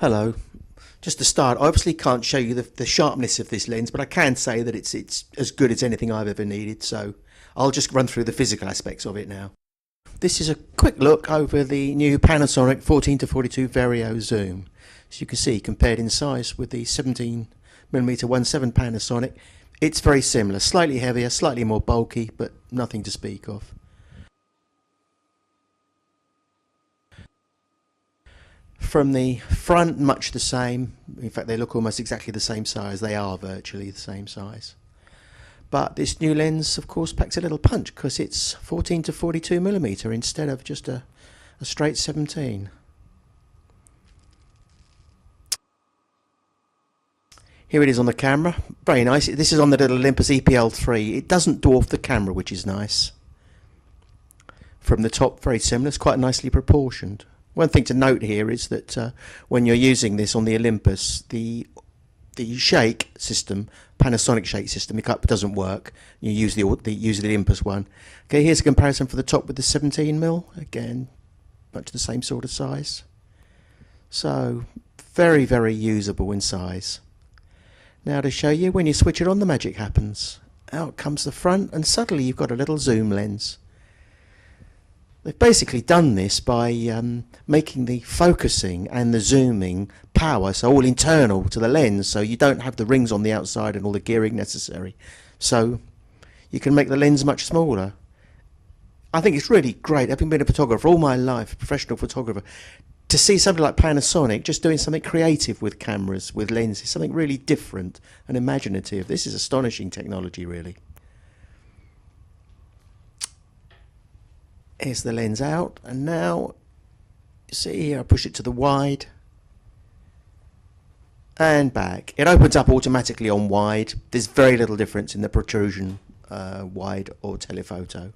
Hello. Just to start, I obviously can't show you the sharpness of this lens, but I can say that it's as good as anything I've ever needed, so I'll just run through the physical aspects of it now. This is a quick look over the new Panasonic 14-42 Vario zoom. As you can see, compared in size with the 17mm 1.7 Panasonic, it's very similar, slightly heavier, slightly more bulky, but nothing to speak of. From the front, much the same. In fact, they look almost exactly the same size. They are virtually the same size. But this new lens, of course, packs a little punch because it's 14-42mm instead of just a straight 17. Here it is on the camera. Very nice. This is on the little Olympus EPL3. It doesn't dwarf the camera, which is nice. From the top, very similar. It's quite nicely proportioned. One thing to note here is that when you're using this on the Olympus, the shake system, Panasonic shake system, it doesn't work. You use the Olympus one. Okay, here's a comparison for the top with the 17mm. Again, much the same sort of size. So very, very usable in size. Now to show you, when you switch it on, the magic happens. Out comes the front, and suddenly you've got a little zoom lens. They've basically done this by making the focusing and the zooming power so all internal to the lens, so you don't have the rings on the outside and all the gearing necessary. So you can make the lens much smaller. I think it's really great, having been a photographer all my life, a professional photographer, to see somebody like Panasonic just doing something creative with cameras, with lenses, something really different and imaginative. This is astonishing technology, really. Here's the lens out, and now you see here I push it to the wide and back. It opens up automatically on wide. There's very little difference in the protrusion, wide or telephoto,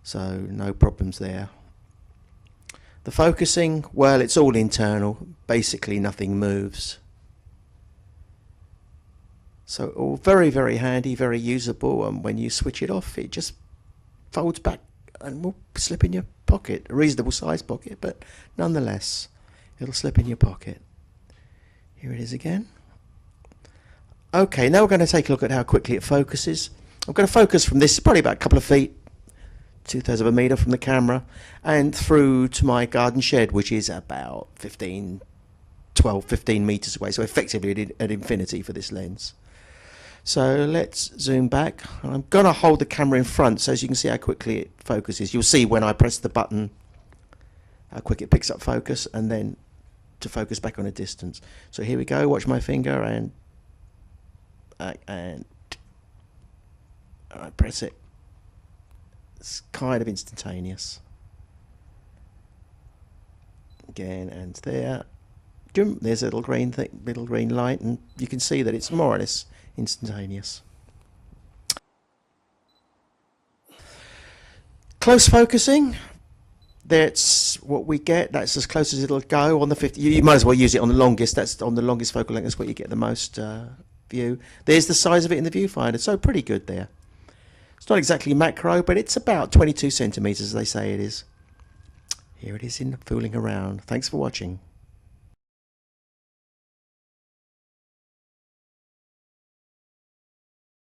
so no problems there. The focusing, well, it's all internal, basically nothing moves, so all very, very handy, very usable, and when you switch it off it just folds back and will slip in your pocket, a reasonable size pocket, but nonetheless it'll slip in your pocket. Here it is again. Okay, now we're going to take a look at how quickly it focuses. I'm going to focus from this, probably about a couple of feet, 2/3 of a metre from the camera, and through to my garden shed, which is about 15 metres away, so effectively at infinity for this lens. So let's zoom back. I'm going to hold the camera in front so as you can see how quickly it focuses. You'll see when I press the button how quick it picks up focus, and then to focus back on a distance. So here we go, watch my finger, and I press it. It's kind of instantaneous. Again, and there. There's a little green light, and you can see that it's more or less instantaneous. Close focusing, that's what we get. That's as close as it'll go on the 50. You might as well use it on the longest. That's on the longest focal length. That's what you get the most view. There's the size of it in the viewfinder, so pretty good there. It's not exactly macro, but it's about 22 centimeters, as they say it is. Here it is in fooling around. Thanks for watching.